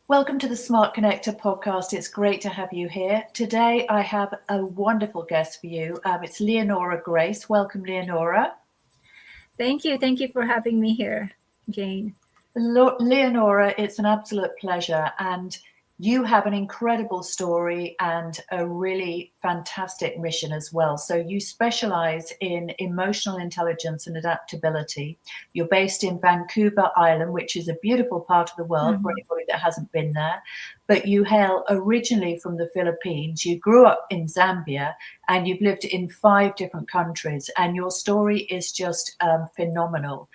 Welcome to the Smart Connector podcast. It's great to have you here. Today, I have a wonderful guest for you. It's Eleanora Grace. Welcome, Eleanora. Thank you. Thank you for having me here, Jane. Leonora, it's an absolute pleasure. And you have an incredible story and a really fantastic mission as well. So you specialize in emotional intelligence and adaptability. You're based in Vancouver Island, which is a beautiful part of the world for anybody that hasn't been there. But you hail originally from the Philippines. You grew up in Zambia and you've lived in 5 different countries. And your story is just phenomenal.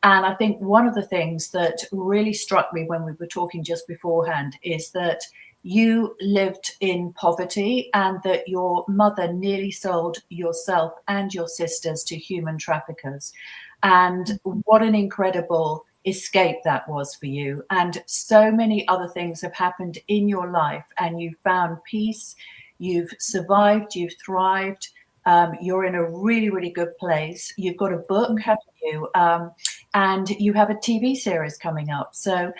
And I think one of the things that really struck me when we were talking just beforehand is that you lived in poverty and that your mother nearly sold yourself and your sisters to human traffickers. And what an incredible escape that was for you. And so many other things have happened in your life, and you found peace, you've survived, you've thrived. You're in a really, really good place. You've got a book, haven't you? And you have a TV series coming up. So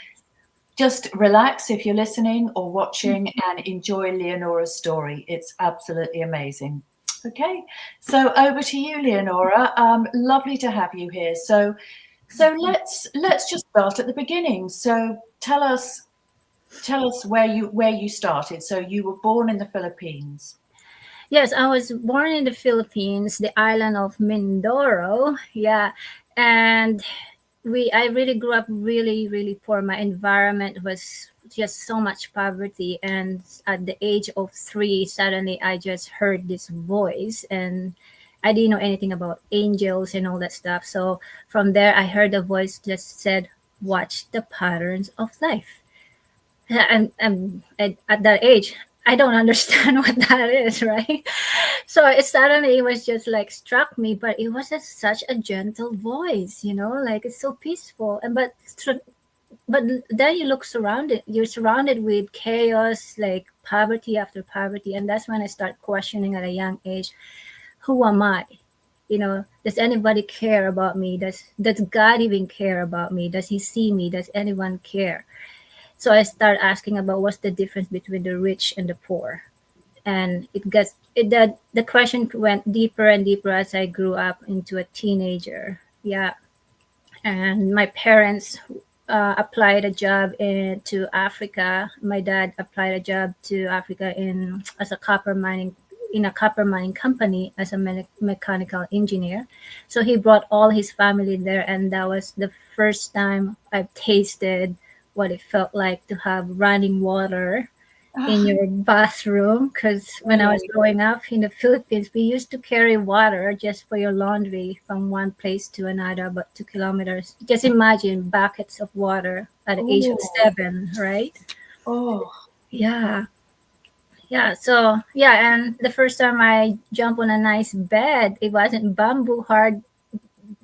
just relax if you're listening or watching and enjoy Leonora's story. It's absolutely amazing. Okay, so over to you, Leonora. Lovely to have you here. So let's just start at the beginning. So tell us where you started. So you were born in the Philippines. Yes, I was born in the Philippines, the island of Mindoro. Yeah, and I really grew up really poor. My environment was just so much poverty, and at the age of 3, suddenly I just heard this voice, and I didn't know anything about angels and all that stuff. So from there, I heard a voice just said, "Watch the patterns of life." And at that age, I don't understand what that is, right? So it was just like struck me, but it was such a gentle voice, like it's so peaceful. But then you're surrounded with chaos, like poverty after poverty, and that's when I start questioning at a young age, who am I? Does anybody care about me? Does God even care about me? Does He see me? Does anyone care? So I start asking about what's the difference between the rich and the poor, and the question went deeper and deeper as I grew up into a teenager. Yeah, and my parents applied a job to Africa. My dad applied a job to Africa as a copper mining in a copper mining company as a mechanical engineer. So he brought all his family there, and that was the first time I've tasted what it felt like to have running water in your bathroom. Because when I was growing up in the Philippines, we used to carry water just for your laundry from one place to another, about 2 kilometers. Just imagine buckets of water at the age of 7, right? Oh, Yeah. Yeah, so yeah, and the first time I jumped on a nice bed, it wasn't bamboo hard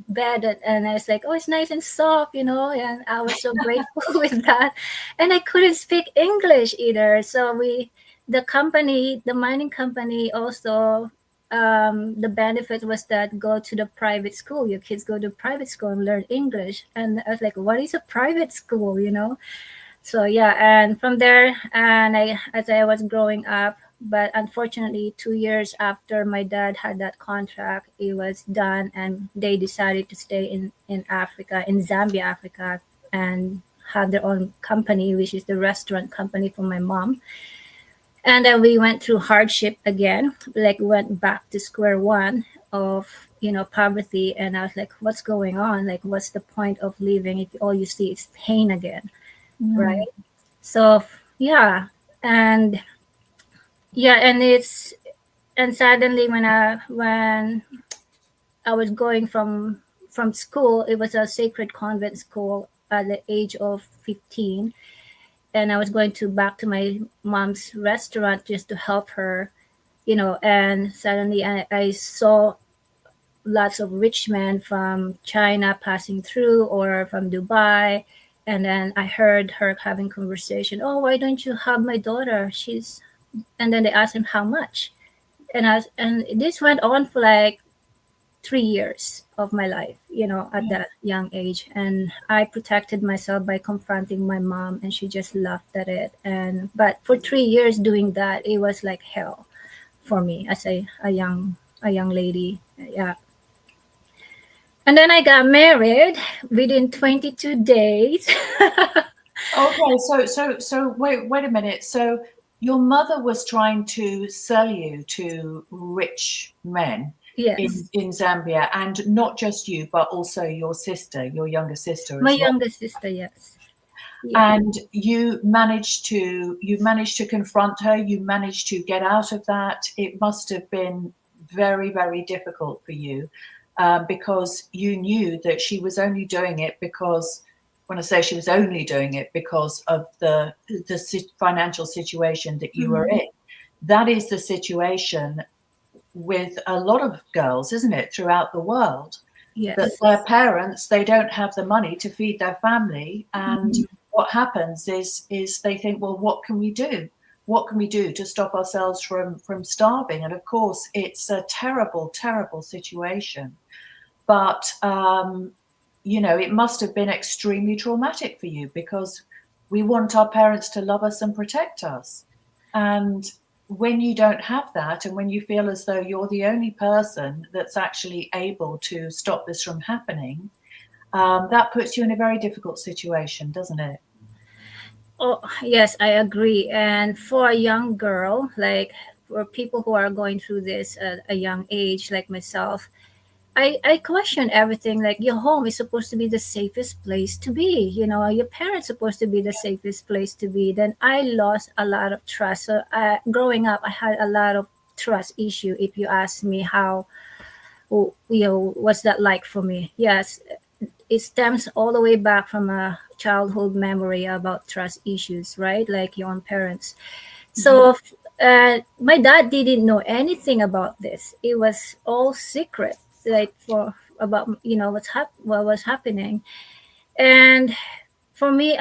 bed, and I was like, oh, it's nice and soft, and I was so grateful with that. And I couldn't speak English either. So the mining company also, the benefit was that go to the private school. Your kids go to private school and learn English. And I was like, what is a private school? So yeah, and from there, as I was growing up, but unfortunately 2 years after my dad had that contract, it was done, and they decided to stay in Africa, in Zambia, Africa, and have their own company, which is the restaurant company for my mom. And then we went through hardship again, like went back to square one of poverty. And I was like, what's going on? Like, what's the point of living if all you see is pain again? Right. So yeah, and and suddenly when I was going from school, it was a sacred convent school at the age of 15, and I was going back to my mom's restaurant just to help her, and suddenly I saw lots of rich men from China passing through, or from Dubai. And then I heard her having conversation. Oh, why don't you have my daughter? And then they asked him how much. And this went on for like 3 years of my life, at that young age. And I protected myself by confronting my mom, and she just laughed at it. But for 3 years doing that, it was like hell for me as a young lady. Yeah. And then I got married within 22 days. Okay, so wait a minute. So your mother was trying to sell you to rich men Yes. in Zambia, and not just you, but also your sister, your younger sister My as well. youngest sister, yes. Yeah. And you managed to confront her. You managed to get out of that. It must have been very, very difficult for you, because you knew that she was only doing it because, when I say she was only doing it because of the financial situation that you were Mhm. in. That is the situation with a lot of girls, isn't it, throughout the world, that Yes. their parents, they don't have the money to feed their family, and Mhm. what happens is they think, well, what can we do, what can we do to stop ourselves from starving? And of course it's a terrible, terrible situation. But it must have been extremely traumatic for you, because we want our parents to love us and protect us. And when you don't have that, and when you feel as though you're the only person that's actually able to stop this from happening, that puts you in a very difficult situation, doesn't it? Oh, yes, I agree. And for a young girl, like for people who are going through this at a young age, like myself, I question everything. Like your home is supposed to be the safest place to be. Your parents supposed to be the safest place to be. Then I lost a lot of trust. So growing up, I had a lot of trust issue. If you ask me how, what's that like for me? Yes, it stems all the way back from a childhood memory about trust issues, right? Like your own parents. Hmm. So my dad didn't know anything about this. It was all secret, like for about what was happening. And for me,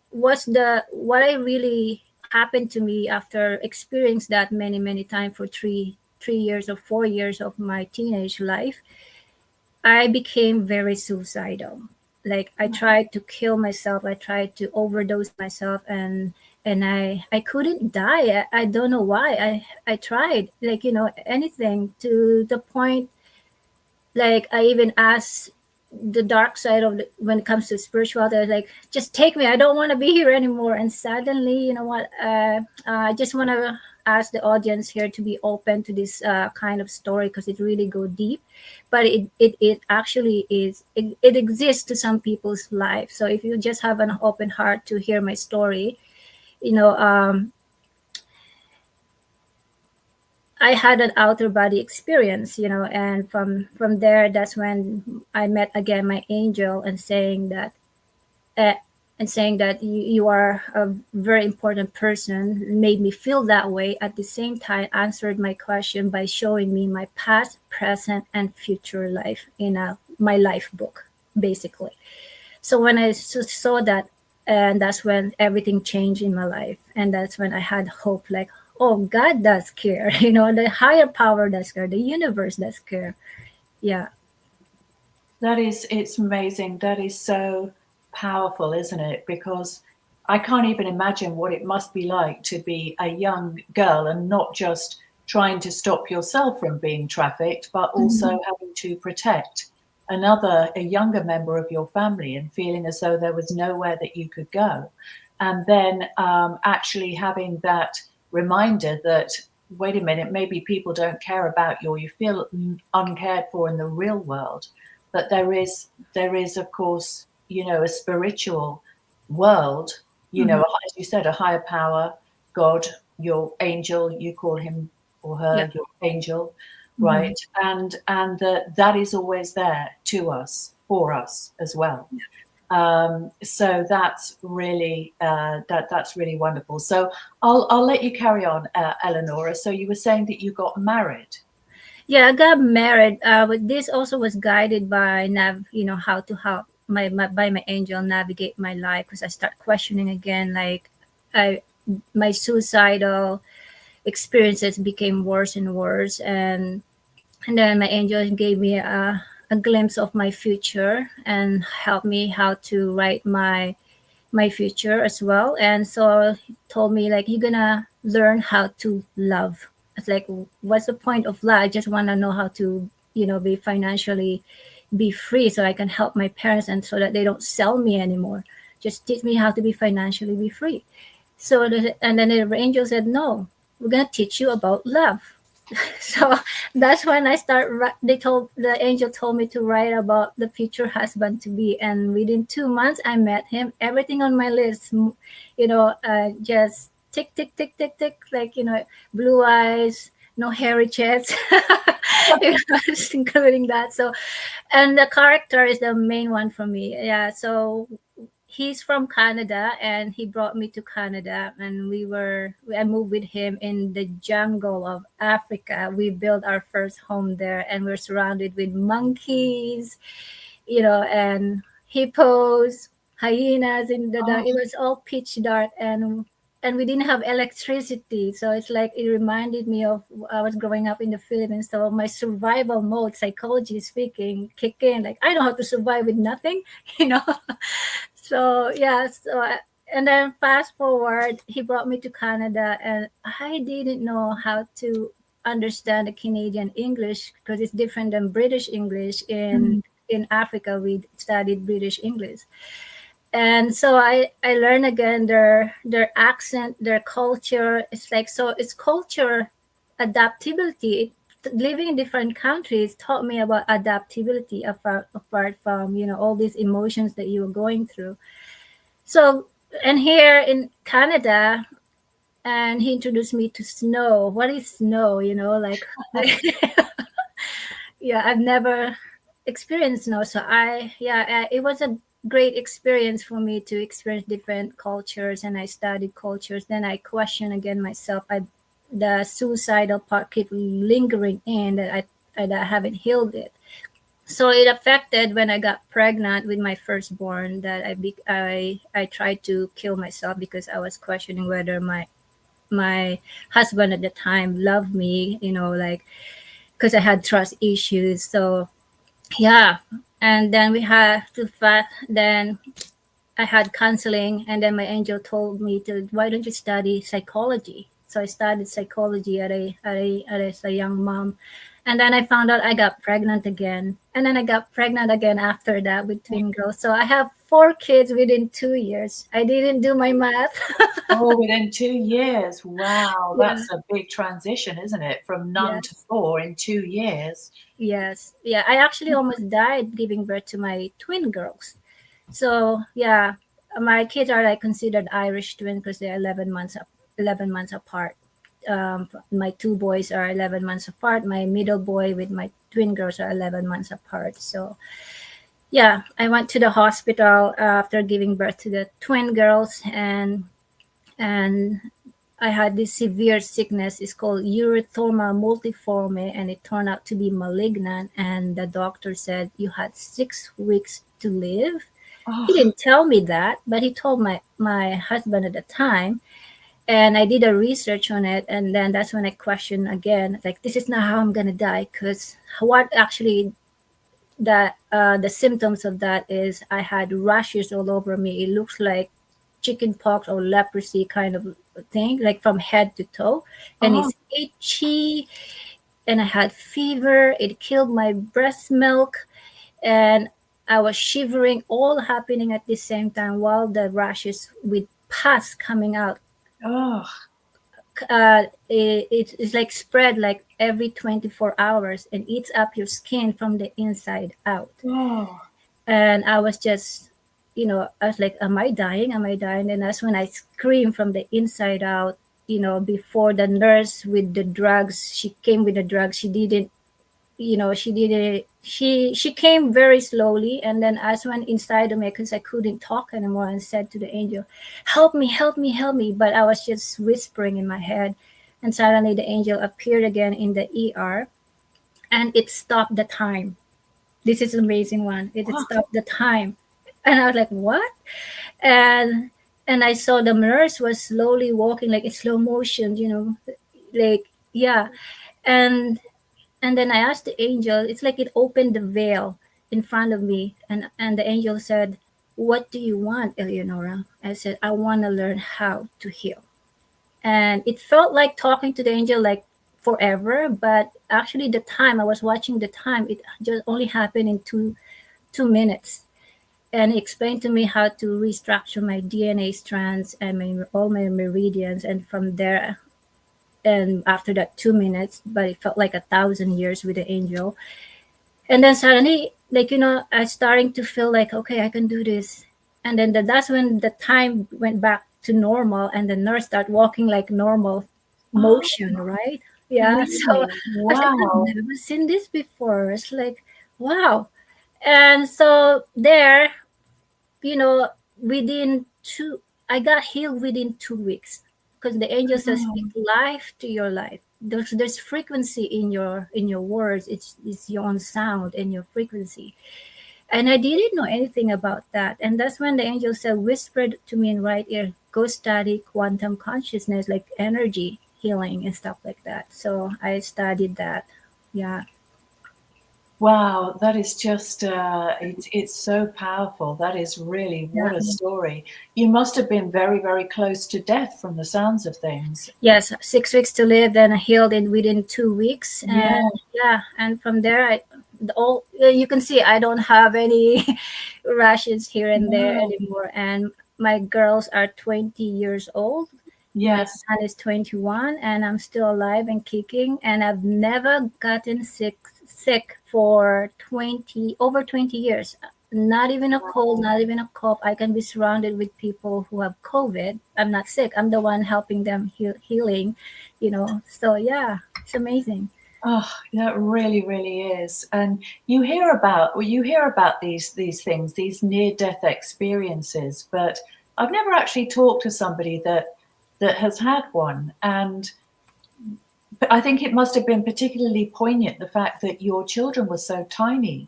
what I really happened to me after experiencing that many times for 3 years or 4 years of my teenage life. I became very suicidal. Like I tried to kill myself. I tried to overdose myself, and I couldn't die. I don't know why. I tried, like, anything, to the point, like I even asked the dark side of when it comes to spirituality. I was like, just take me. I don't want to be here anymore. And suddenly, you know what? I just want to ask the audience here to be open to this kind of story, because it really go deep, but it actually is, it exists to some people's life. So if you just have an open heart to hear my story, you know um I had an outer body experience, and from there, that's when I met again my angel, uh, and saying that you are a very important person, made me feel that way. At the same time, answered my question by showing me my past, present, and future life in my life book, basically. So when I saw that, and that's when everything changed in my life, and that's when I had hope. Like, oh, God does care. The higher power does care. The universe does care. Yeah. It's amazing. That is so powerful, isn't it? Because I can't even imagine what it must be like to be a young girl and not just trying to stop yourself from being trafficked, but also Mhm. having to protect a younger member of your family, and feeling as though there was nowhere that you could go. And then actually having that reminder that, wait a minute, maybe people don't care about you, or you feel uncared for in the real world. But there is of course, a spiritual world, Mhm. as you said, a higher power, God, your angel, you call him or Yeah. her your angel, Mhm. right? And that is always there to us, for us as well. So that's really wonderful. So I'll let you carry on, Eleanora. So you were saying that you got married. Yeah, I got married. But this also was guided by how to help by my angel navigate my life, because I start questioning again. Like, I my suicidal experiences became worse and worse, and And then my angel gave me a glimpse of my future and helped me how to write my future as well. And so he told me like, you're gonna learn how to love. It's like, what's the point of love? I just want to know how to, be financially be free so I can help my parents and so that they don't sell me anymore. Just teach me how to be financially be free. And then the angel said, no, we're gonna teach you about love. So that's when the angel told me to write about the future husband to be, and within 2 months I met him. Everything on my list, just tick tick tick tick tick, like, blue eyes, no hairy chest. Just including that. So, and the character is the main one for me. Yeah. So he's from Canada, and he brought me to Canada, and I moved with him in the jungle of Africa. We built our first home there, and we're surrounded with monkeys, and hippos, hyenas in the dark. Oh, It was all pitch dark, and we didn't have electricity, so it's like it reminded me of I was growing up in the Philippines. So my survival mode, psychology speaking, kick in. Like, I know how to survive with nothing, you know. So yeah, and then fast forward, he brought me to Canada, and I didn't know how to understand the Canadian English because it's different than British English. mm, In Africa, we studied British English, and so I learned again their accent, their culture. It's like, so it's culture adaptability. Living in different countries taught me about adaptability, apart from all these emotions that you were going through. So, and here in Canada, and he introduced me to snow. What is snow? Like, yeah, I've never experienced snow. So it was a great experience for me to experience different cultures, and I studied cultures. Then I question again myself. The suicidal part keep lingering in that I haven't healed it. So it affected when I got pregnant with my firstborn, that I tried to kill myself because I was questioning whether my husband at the time loved me, like, because I had trust issues. So yeah, and then we had to fast. Then I had counseling, and then my angel told me to, why don't you study psychology? So I studied psychology as a young mom, and then I found out I got pregnant again, and then I got pregnant again after that with twin girls. So I have 4 kids within 2 years. I didn't do my math. oh, within 2 years. Wow, Yeah. that's a big transition, isn't it? From none to Yes. 4 in 2 years. Yes. Yeah. I actually almost died giving birth to my twin girls. So yeah, my kids are like considered Irish twins because they're 11 months apart. My 2 boys are 11 months apart. My middle boy with my twin girls are 11 months apart. So yeah, I went to the hospital after giving birth to the twin girls, and I had this severe sickness. It's called erythema multiforme, and it turned out to be malignant. And the doctor said you had 6 weeks to live. He Oh, didn't tell me that, but he told my husband at the time. And I did a research on it, and then that's when I questioned again, like, this is not how I'm gonna die. Because what actually the symptoms of that is I had rashes all over me. It looks like chicken pox or leprosy kind of thing, like from head to toe, and oh, it's itchy. And I had fever. It killed my breast milk, and I was shivering, all happening at the same time while the rashes with pus coming out. oh, It's like spread like every 24 hours and eats up your skin from the inside out. oh, And I was just, I was like, am I dying? Am I dying? And that's when I screamed from the inside out. Before the nurse with the drugs, she came with the drugs. She didn't, she didn't, she came very slowly. And then I went inside of me because I couldn't talk anymore, and said to the angel, help me, help me, help me. But I was just whispering in my head. And suddenly the angel appeared again in the ER, and it stopped the time. This is an amazing one. It oh, stopped the time. And I was like, what? And I saw the nurse was slowly walking like in slow motion, like, yeah. And And then I asked the angel, it's like it opened the veil in front of me. And the angel said, "What do you want, Eleonora?" I said, "I want to learn how to heal." And it felt like talking to the angel like forever, but actually the time I was watching the time, it just only happened in 2 minutes. And he explained to me how to restructure my DNA strands and all my meridians. And from there, and after that 2 minutes, but it felt like 1,000 years with the angel. And then suddenly, like, I starting to feel like, okay, I can do this. And then that's when the time went back to normal, and the nurse started walking like normal Oh, motion, right? Yeah. So really? I said, I've Wow. never seen this before. It's like, wow. And so there, you know, within I got healed within 2 weeks, because the angel says, speak Wow. life to your life. There's frequency in your words. It's your own sound and your frequency. And I didn't know anything about that. And that's when the angel said, whispered to me in right ear, go study quantum consciousness, like energy healing and stuff like that. So I studied that. Yeah. Wow, that is just it's so powerful. That is really, what Yeah. a story. You must have been very, very close to death from the sounds of things. Yes, 6 weeks to live, then I healed in within 2 weeks. And Yeah, yeah, and from there, you can see I don't have any rashes here and there no, anymore. And my girls are 20 years old. My yes. son is 21, and I'm still alive and kicking. And I've never gotten sick for 20 years. Not even a cold, not even a cough. I can be surrounded with people who have COVID. I'm not sick. I'm the one helping them healing, So yeah, it's amazing. Oh, that really, really is. And you hear about these things, these near-death experiences, but I've never actually talked to somebody that has had one. And but I think it must have been particularly poignant, the fact that your children were so tiny.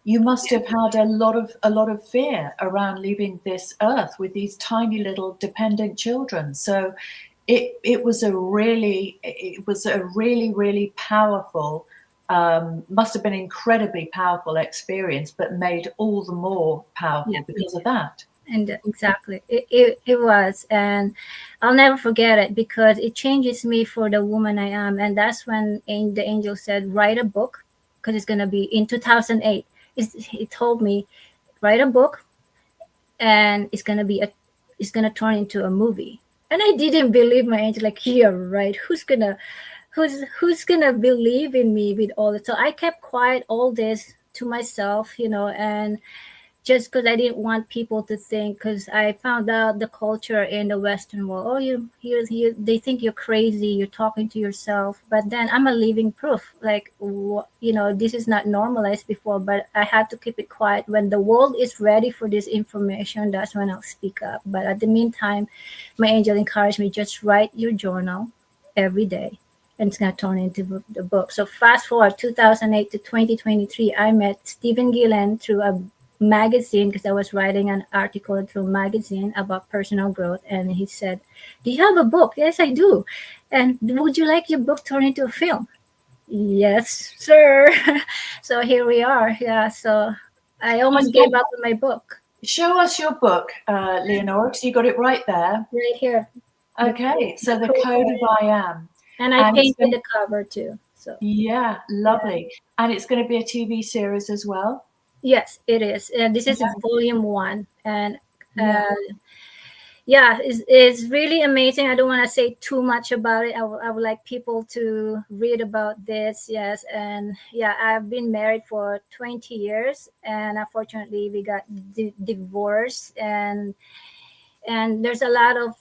You must have had a lot of fear around leaving this earth with these tiny little dependent children. So it was a really powerful, must have been incredibly powerful experience, but made all the more Yeah. powerful because of that. And exactly, it was. And I'll never forget it, because it changes me for the woman I am. And that's when the angel said, write a book, because it's going to be in 2008. He told me, write a book, and it's going to turn into a movie. And I didn't believe my angel, like, yeah, right, who's gonna believe in me with all this. So I kept quiet all this to myself, and just because I didn't want people to think, because I found out the culture in the Western world. Oh, they think you're crazy. You're talking to yourself. But then I'm a living proof. Like, this is not normalized before, but I had to keep it quiet. When the world is ready for this information, that's when I'll speak up. But at the meantime, my angel encouraged me, just write your journal every day, and it's going to turn into the book. So fast forward 2008 to 2023, I met Stephen Gillen through a magazine, because I was writing an article through magazine about personal growth. And he said, do you have a book? Yes, I do. And would you like your book turned into a film? Yes, sir. So here we are. Yeah. So I almost gave up on my book. Show us your book, Leonora, because you got it right there. Right here. Okay, so The the Code toolkit. of I Am, And I and it's painted going the cover too. So yeah, yeah. lovely, and it's going to be a TV series as well. Yes, it is. And this is Yeah, volume 1. And yeah, uh, yeah, it's really amazing. I don't want to say too much about it. I would like people to read about this. Yes. And yeah, I've been married for 20 years, and unfortunately we got divorced. And there's a lot of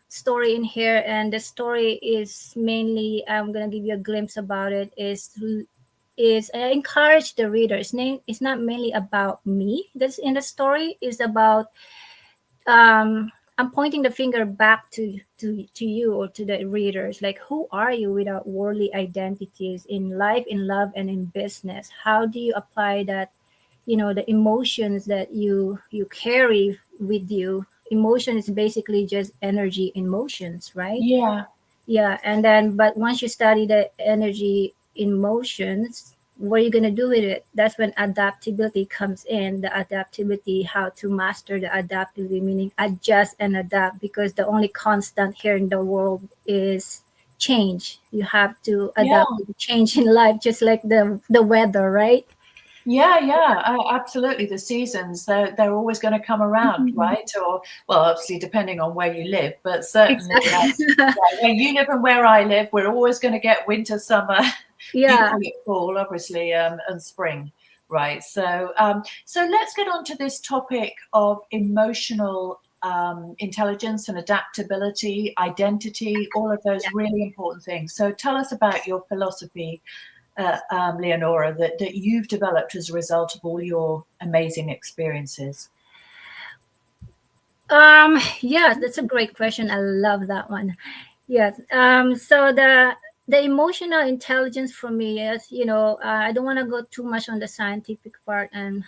story in here, and the story is mainly, I'm going to give you a glimpse about it, is I encourage the readers. It's not mainly about me that's in the story. It's about, I'm pointing the finger back to you, or to the readers. Like, who are you without worldly identities in life, in love, and in business? How do you apply that? The emotions that you carry with you. Emotion is basically just energy in motions, right? yeah, Yeah. And then, but once you study the energy emotions, what are you going to do with it? That's when adaptability comes in. The adaptability, how to master the adaptability, meaning adjust and adapt, because the only constant here in the world is change. You have to Yeah. adapt to the change in life, just like the weather, right? Yeah, absolutely. The seasons, they're always going to come around, Mhm. right? Or, well, obviously, depending on where you live, but certainly, Exactly. where you live and where I live, we're always going to get winter, summer, you Yeah. call it fall, obviously, and spring, right? So let's get on to this topic of emotional intelligence and adaptability, identity, all of those really important things. So tell us about your philosophy, Leonora, that you've developed as a result of all your amazing experiences. Yeah, that's a great question. I love that one. Yes. So the emotional intelligence for me is, I don't want to go too much on the scientific part and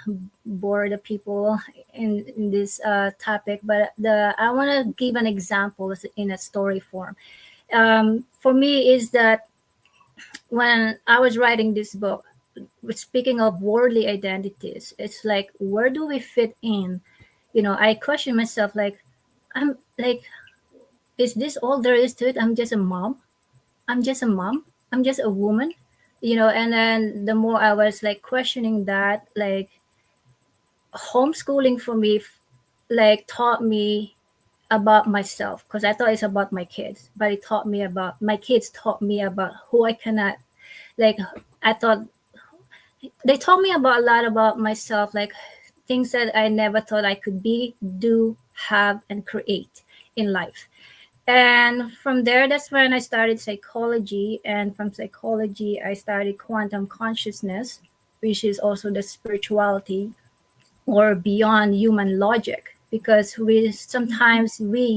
bore the people in this topic, but I want to give an example in a story form. For me, is that when I was writing this book, speaking of worldly identities, it's like, where do we fit in? I question myself, like, I'm like, is this all there is to it? I'm just a mom. I'm just a mom. I'm just a woman. And then the more I was like questioning that, like, homeschooling for me, like, taught me about myself, because I thought it's about my kids, but it taught me about my kids, taught me about who I cannot, like, I thought they taught me about a lot about myself, like things that I never thought I could be, do, have, and create in life. And from there, that's when I started psychology. And from psychology, I started quantum consciousness, which is also the spirituality or beyond human logic. Because we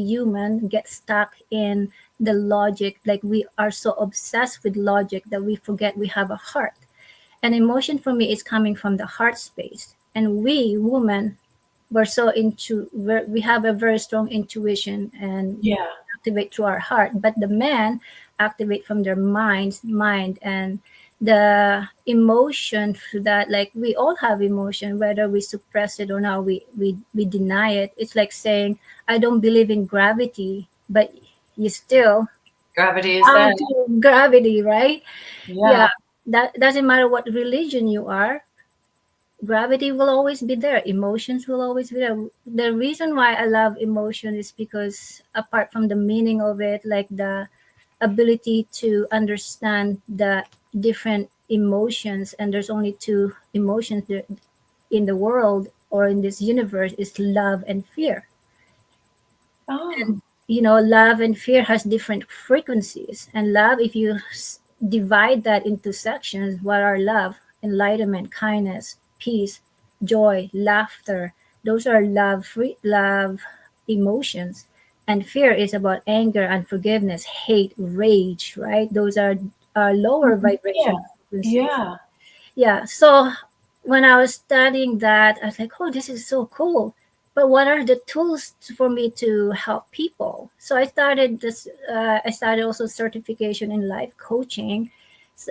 human get stuck in the logic, like we are so obsessed with logic that we forget we have a heart. And emotion for me is coming from the heart space. And we women, we have a very strong intuition and Yeah. activate through our heart, but the men activate from their mind and the emotion for that. Like, we all have emotion, whether we suppress it or not, we deny it. It's like saying, I don't believe in gravity, but you still Gravity is bow there. to gravity, right? Yeah, Yeah. that doesn't matter what religion you are. Gravity will always be there, emotions will always be there. The reason why I love emotion is because, apart from the meaning of it, like the ability to understand the different emotions, and there's only two emotions in the world or in this universe, is love and fear. Oh, And love and fear has different frequencies. And love, if you divide that into sections, what are love? Enlightenment, kindness, peace, joy, laughter. Those are love emotions. And fear is about anger, unforgiveness, hate, rage, right? Those are lower yeah. vibration frequencies. Yeah. Yeah. So when I was studying that, I was like, oh, this is so cool. But what are the tools for me to help people? So I started this. I started also certification in life coaching,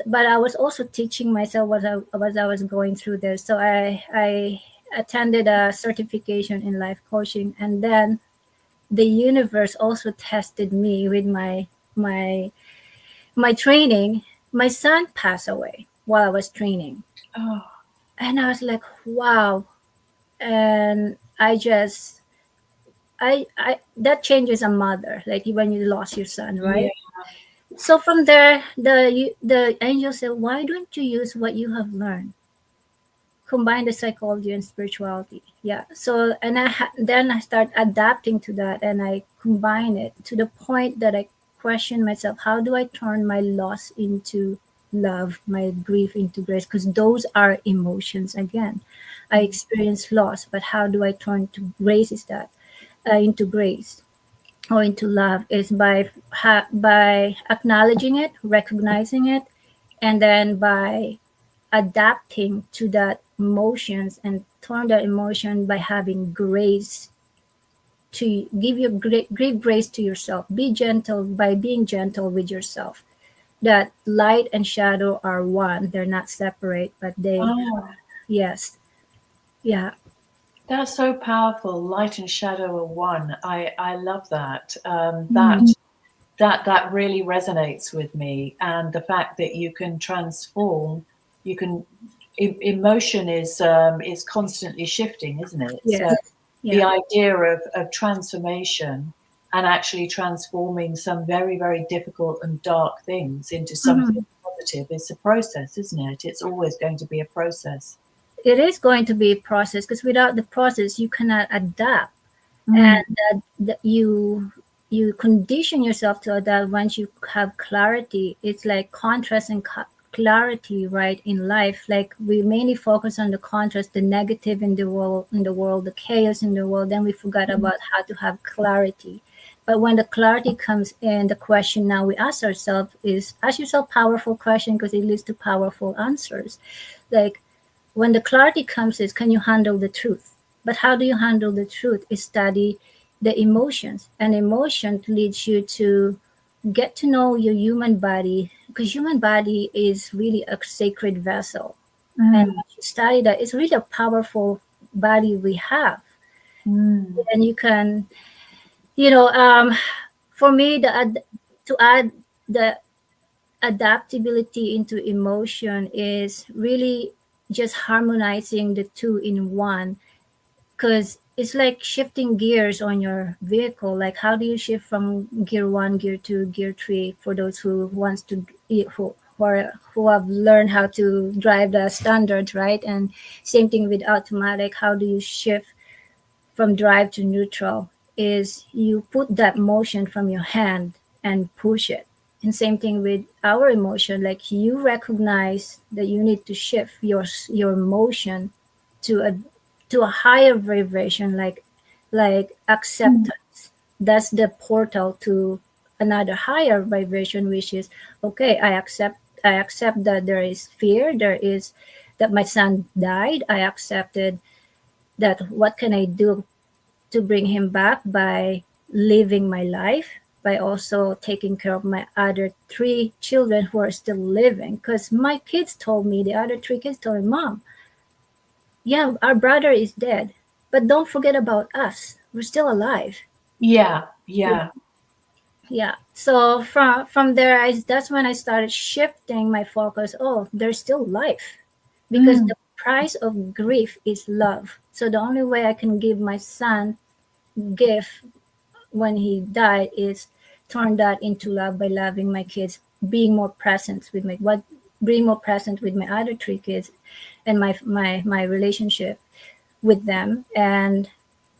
but I was also teaching myself as I was going through this. So I attended a certification in life coaching, and then the universe also tested me with my my training. My son passed away while I was training, Oh, and I was like, wow. And I that changes a mother, like when you lost your son, yeah. right? So from there, the angel said, why don't you use what you have learned, combine the psychology and spirituality? Yeah. So and then I start adapting to that, and I combine it to the point that I question myself, how do I turn my loss into love, my grief into grace? Because those are emotions again. I Mm. experience loss, but how do I turn to grace? Is that into grace or into love? Is by acknowledging it, recognizing it, and then by adapting to that emotions, and turn that emotion by having grace, to give grace to yourself. Be gentle by being gentle with yourself. that light and shadow are one. They're not separate, but they, Oh, yes, yeah. that's so powerful. Light and shadow are one. I love that. Mm. That really resonates with me, and the fact that you can transform, you can. Emotion is constantly shifting, isn't it? So Yes, the yeah. idea of transformation and actually transforming some very, very difficult and dark things into something Mhm. positive is a process, isn't it? It's always going to be a process. It is going to be a process because without the process, you cannot adapt, Mm, and you condition yourself to adapt once you have clarity. It's like contrast and clarity, right, in life. Like we mainly focus on the contrast, the negative in the world, the chaos in the world. Then we forgot mm, about how to have clarity. But when the clarity comes in, the question now we ask ourselves is, ask yourself powerful question because it leads to powerful answers. Like when the clarity comes is, can you handle the truth? But how do you handle the truth is study the emotions, and emotion leads you to get to know your human body, because human body is really a sacred vessel. And mm, once you study that, it's really a powerful body we have. mm, And you can, you know, for me, to add the adaptability into emotion is really just harmonizing the two in one, because it's like shifting gears on your vehicle. Like how do you shift from gear one, gear two, gear three, for those who wants to who have learned how to drive the standard, right? And same thing with automatic. How do you shift from drive to neutral? Is you put that motion from your hand and push it. And same thing with our emotion. Like you recognize that you need to shift your motion to a higher vibration, like mm. acceptance. That's the portal to another higher vibration, which is, okay, I accept that there is fear, there is that my son died. I accepted that. What can I do to bring him back? By living my life, by also taking care of my other three children who are still living. Because my kids told me, the other three kids told me, Mom, yeah, our brother is dead, but don't forget about us. We're still alive. Yeah, You yeah. know? Yeah. So from there, that's when I started shifting my focus. Oh, there's still life, because Mm, the price of grief is love. So the only way I can give my son gift when he died is turn that into love by loving my kids, being more present with being more present with my other three kids, and my relationship with them. And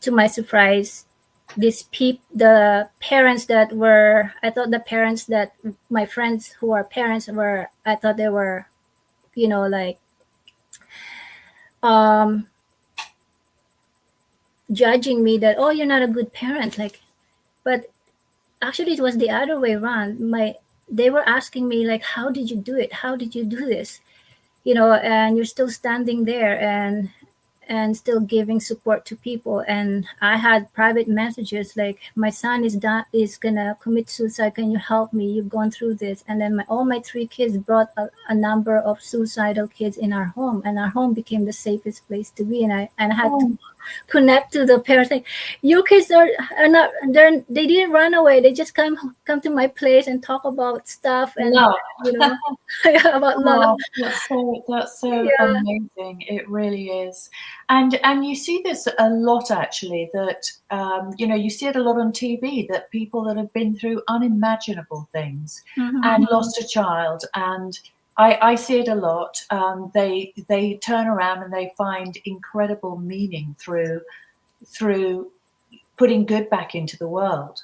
to my surprise, the parents that were, I thought the parents that my friends who are parents were, I thought they were, like, um judging me that, oh, you're not a good parent, like. But actually it was the other way around. They were asking me, like, how did you do it, how did you do this, and you're still standing there and still giving support to people. And I had private messages like, my son is gonna commit suicide, can you help me, you've gone through this. And then all my three kids brought a number of suicidal kids in our home, and our home became the safest place to be. And I had to oh, connect to the parents, like, your kids are not, they didn't run away, they just come to my place and talk about stuff, and love. you know about love. Oh, that's so Yeah. amazing. It really is. And you see this a lot actually, that you see it a lot on TV, that people that have been through unimaginable things Hmm. and lost a child, and I see it a lot. They turn around and they find incredible meaning through putting good back into the world.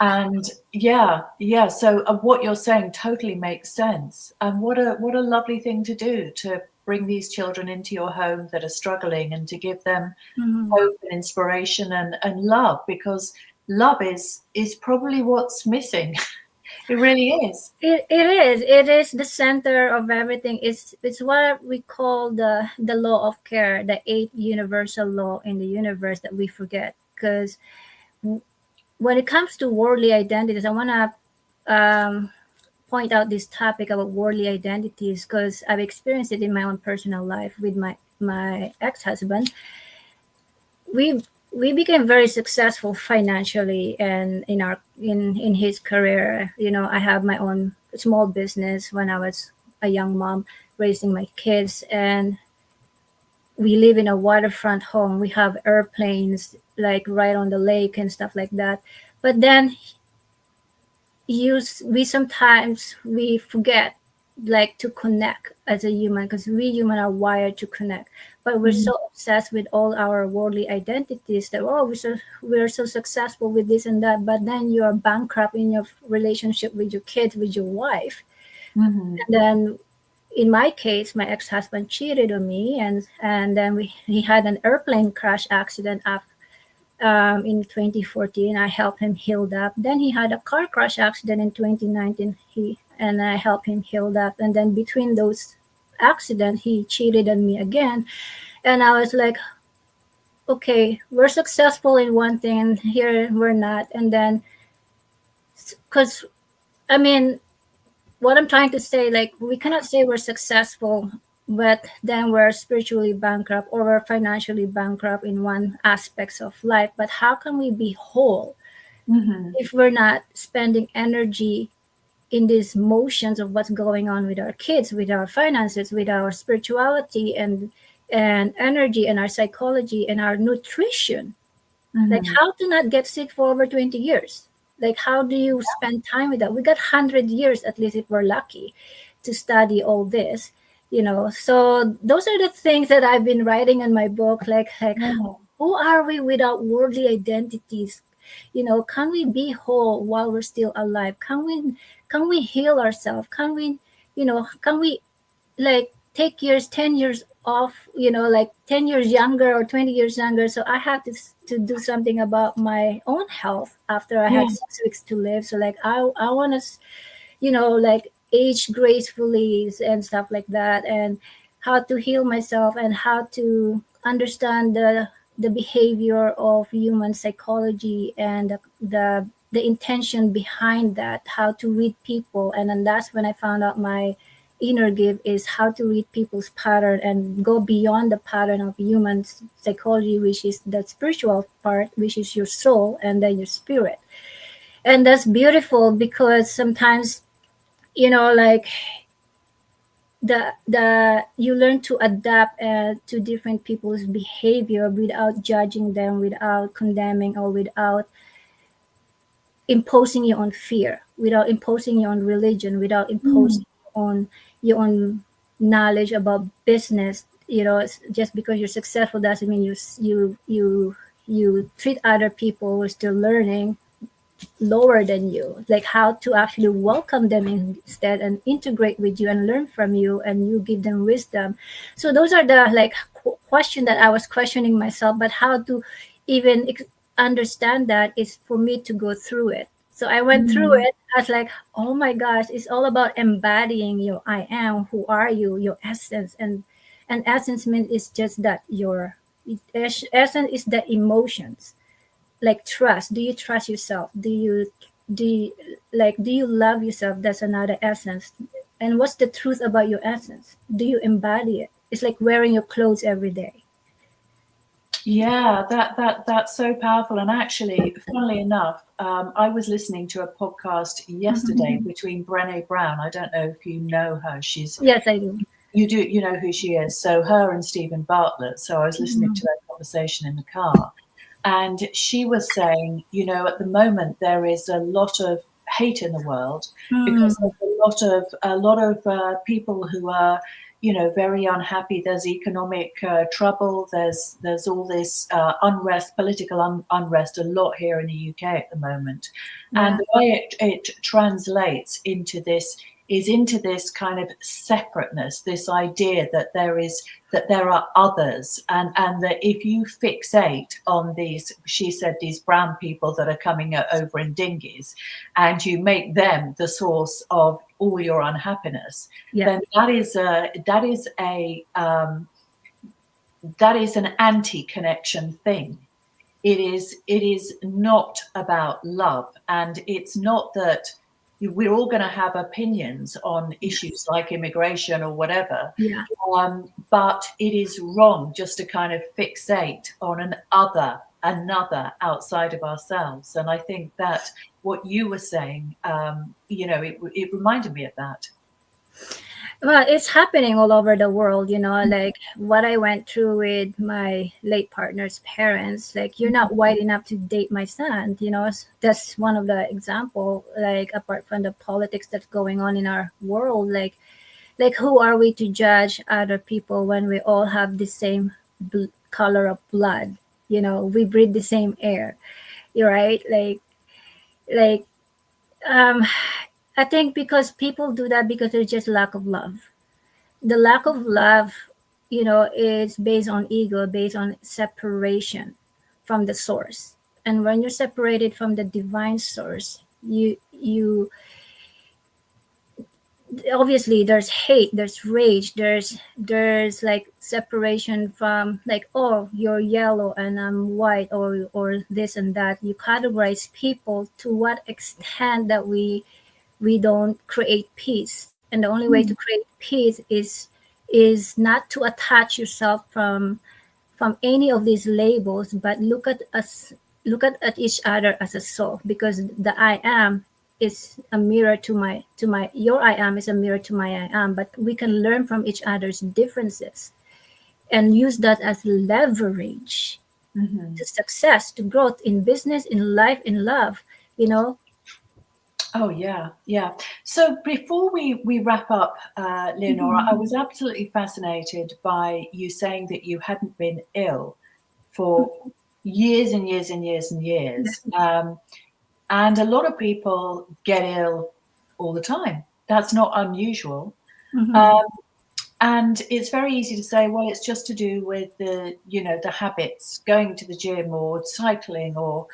And yeah, yeah. So what you're saying totally makes sense. And what a lovely thing to do, to bring these children into your home that are struggling, and to give them Hmm. hope and inspiration and love, because love is probably what's missing. It really is. It is the center of everything. It's what we call the law of care, the eighth universal law in the universe that we forget. Because when it comes to worldly identities, I want to point out this topic about worldly identities because I've experienced it in my own personal life with my ex-husband. We became very successful financially and in his career. I have my own small business when I was a young mom raising my kids, and we live in a waterfront home. We have airplanes like right on the lake and stuff like that. But then we sometimes we forget like to connect as a human, because we human are wired to connect, but we're so obsessed with all our worldly identities that we're so successful with this and that, but then you're bankrupt in your relationship with your kids, with your wife. And then in my case, my ex-husband cheated on me, and then he had an airplane crash accident in 2014. I helped him heal up. Then he had a car crash accident in 2019. And I helped him heal up. And then between those accidents, he cheated on me again. And I was like, okay, we're successful in one thing, and here we're not. And then, because I mean, what I'm trying to say, like, we cannot say we're successful, but then we're spiritually bankrupt or we're financially bankrupt in one aspects of life. But how can we be whole if we're not spending energy in these motions of what's going on with our kids, with our finances, with our spirituality and energy and our psychology and our nutrition? Like, how to not get sick for over 20 years? Like, how do you spend time with that? We got 100 years, at least if we're lucky, to study all this, So those are the things that I've been writing in my book. Like who are we without worldly identities? Can we be whole while we're still alive? Can we heal ourselves? Can we like take 10 years off, like 10 years younger or 20 years younger? So I had to do something about my own health after I had 6 weeks to live. So like I want to, like age gracefully and stuff like that, and how to heal myself and how to understand the behavior of human psychology and the intention behind that, how to read people. And then that's when I found out my inner gift is how to read people's pattern and go beyond the pattern of human psychology, which is the spiritual part, which is your soul and then your spirit. And that's beautiful because sometimes, like the you learn to adapt to different people's behavior without judging them, without condemning, or without imposing your own fear, without imposing your own religion, without imposing your own knowledge about business. Just because you're successful doesn't mean you treat other people who are still learning lower than you. Like how to actually welcome them instead and integrate with you and learn from you, and you give them wisdom. So those are the like question that I was questioning myself, but how to even understand that is for me to go through it. So I went through it. I was like, oh my gosh, it's all about embodying your I am, who are you, your essence. And essence means it's just that your essence is the emotions. Like trust. Do you trust yourself? Do you love yourself? That's another essence. And what's the truth about your essence? Do you embody it? It's like wearing your clothes every day. Yeah, that's so powerful. And actually, funnily enough, I was listening to a podcast yesterday between Brené Brown. I don't know if you know her. Yes, I do. You know who she is. So her and Stephen Bartlett. So I was listening to their conversation in the car, and she was saying, at the moment there is a lot of hate in the world because there's a lot of people who are very unhappy. There's economic trouble. There's all this unrest, political unrest, a lot here in the UK at the moment. And the way it translates into this is into this kind of separateness, this idea that there are others, and that if you fixate on these, she said, these brown people that are coming over in dinghies, and you make them the source of all your unhappiness, then that is an anti-connection thing. It is not about love, and it's not that we're all going to have opinions on issues like immigration or whatever. Yeah. But it is wrong just to kind of fixate on another outside of ourselves. And I think that what you were saying, it reminded me of that. Well, it's happening all over the world, like what I went through with my late partner's parents. Like, you're not white enough to date my son, that's one of the example. Like, apart from the politics that's going on in our world, like who are we to judge other people when we all have the same color of blood? We breathe the same air. You're right. Like um I think because people do that because there's just lack of love. The lack of love, is based on ego, based on separation from the source. And when you're separated from the divine source, you obviously there's hate, there's rage, there's like separation from, like, oh, you're yellow and I'm white, or this and that. You categorize people to what extent that we don't create peace. And the only way to create peace is not to attach yourself from any of these labels, but look at each other as a soul, because the I am is a mirror to my your I am is a mirror to my I am. But we can learn from each other's differences and use that as leverage to success, to growth in business, in life, in love. Oh, yeah, yeah. So before we wrap up, Leonora, I was absolutely fascinated by you saying that you hadn't been ill for years and years and years and years. And a lot of people get ill all the time. That's not unusual. Mhm. Um, and it's very easy to say, well, it's just to do with the habits, going to the gym or cycling, or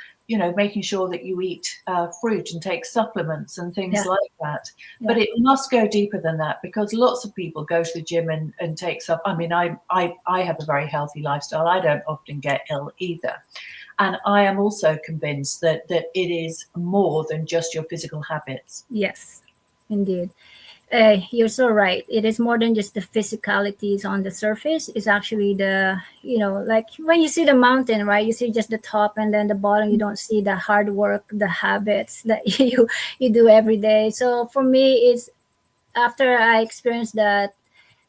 making sure that you eat fruit and take supplements and things Yeah. like that. Yeah. But it must go deeper than that, because lots of people go to the gym and take I mean, I have a very healthy lifestyle. I don't often get ill either. And I am also convinced that it is more than just your physical habits. Yes, indeed. You're so right. It is more than just the physicalities on the surface. It's actually like when you see the mountain, right? You see just the top, and then the bottom. You don't see the hard work, the habits that you do every day. So for me, it's after I experienced that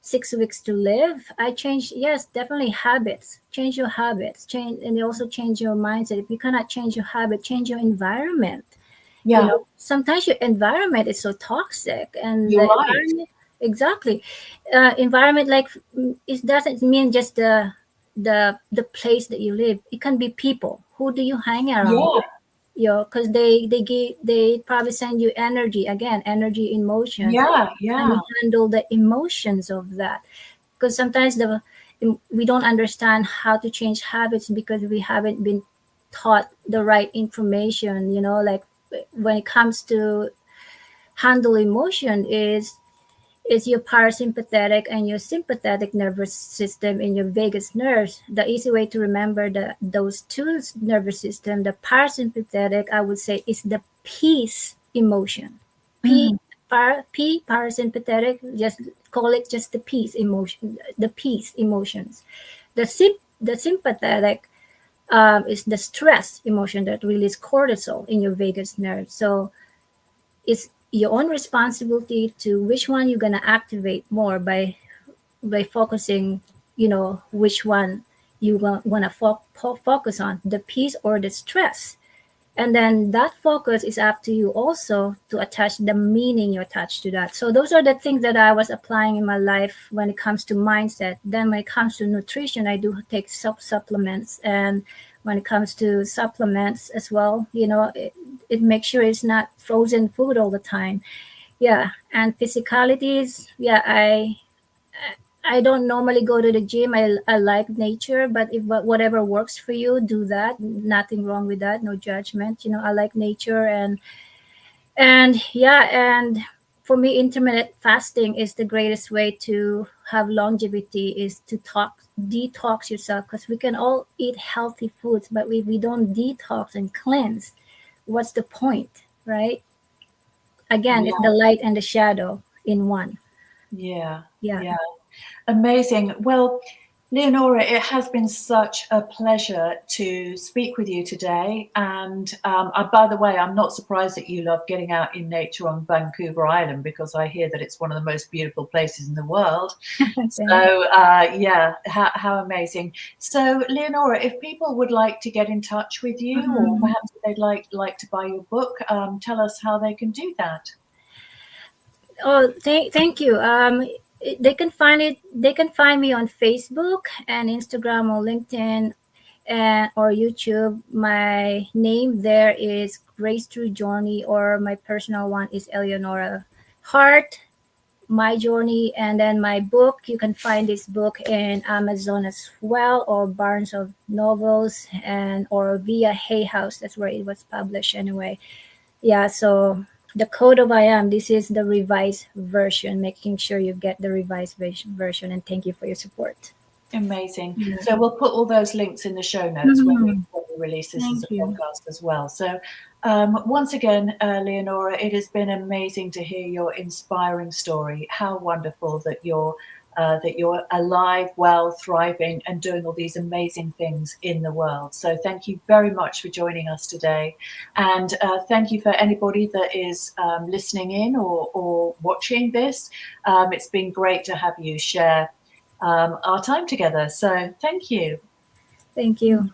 6 weeks to live, I changed. Yes, definitely habits. Change your habits. Change, and also change your mindset. If you cannot change your habit, change your environment. Yeah, Sometimes your environment is so toxic, and you're the right. environment, exactly. Environment, like, it doesn't mean just the place that you live. It can be people. Who do you hang around Yeah, with? Because they probably send you energy, again, energy, emotions, yeah, and yeah. you handle the emotions of that. Because sometimes we don't understand how to change habits because we haven't been taught the right information. Like, when it comes to handle emotion, is your parasympathetic and your sympathetic nervous system in your vagus nerves. The easy way to remember those two nervous system, the parasympathetic, I would say, is the peace emotion. P, Mhm. parasympathetic, just call it just the peace emotion, the peace emotions. The sympathetic, is the stress emotion that release cortisol in your vagus nerve. So it's your own responsibility to which one you're gonna activate more by focusing, which one you want to focus on, the peace or the stress. And then that focus is up to you also to attach the meaning you attach to that. So those are the things that I was applying in my life when it comes to mindset. Then when it comes to nutrition, I do take supplements. And when it comes to supplements as well, it makes sure it's not frozen food all the time. Yeah. And physicalities, yeah, I don't normally go to the gym. I like nature, but if whatever works for you, do that. Nothing wrong with that. No judgment. I like nature, and yeah, and for me, intermittent fasting is the greatest way to have longevity. Is to detox yourself, because we can all eat healthy foods, but we don't detox and cleanse. What's the point, right? again, it's Yeah. the light and the shadow in one. Yeah. Yeah. Yeah. Amazing. Well, Leonora, it has been such a pleasure to speak with you today. And by the way, I'm not surprised that you love getting out in nature on Vancouver Island, because I hear that it's one of the most beautiful places in the world. So yeah, how amazing. So Leonora, if people would like to get in touch with you, or Mhm. perhaps if they'd like to buy your book, tell us how they can do that. Oh, thank you. They can find it. They can find me on Facebook and Instagram or LinkedIn and or YouTube. My name there is Grace True Journey, or my personal one is Eleanora Heart. My journey, and then my book. You can find this book in Amazon as well, or Barnes of Novels, and or via Hay House. That's where it was published anyway. Yeah, so the code of I am, this is the revised version, making sure you get the revised version, and thank you for your support. Amazing. Yeah. So we'll put all those links in the show notes Mhm. when we release this as Thank a you. podcast as well. So once again, Leonora, it has been amazing to hear your inspiring story. How wonderful that you're alive, well, thriving, and doing all these amazing things in the world. So thank you very much for joining us today. And thank you for anybody that is listening in or watching this. It's been great to have you share our time together. So thank you. Thank you.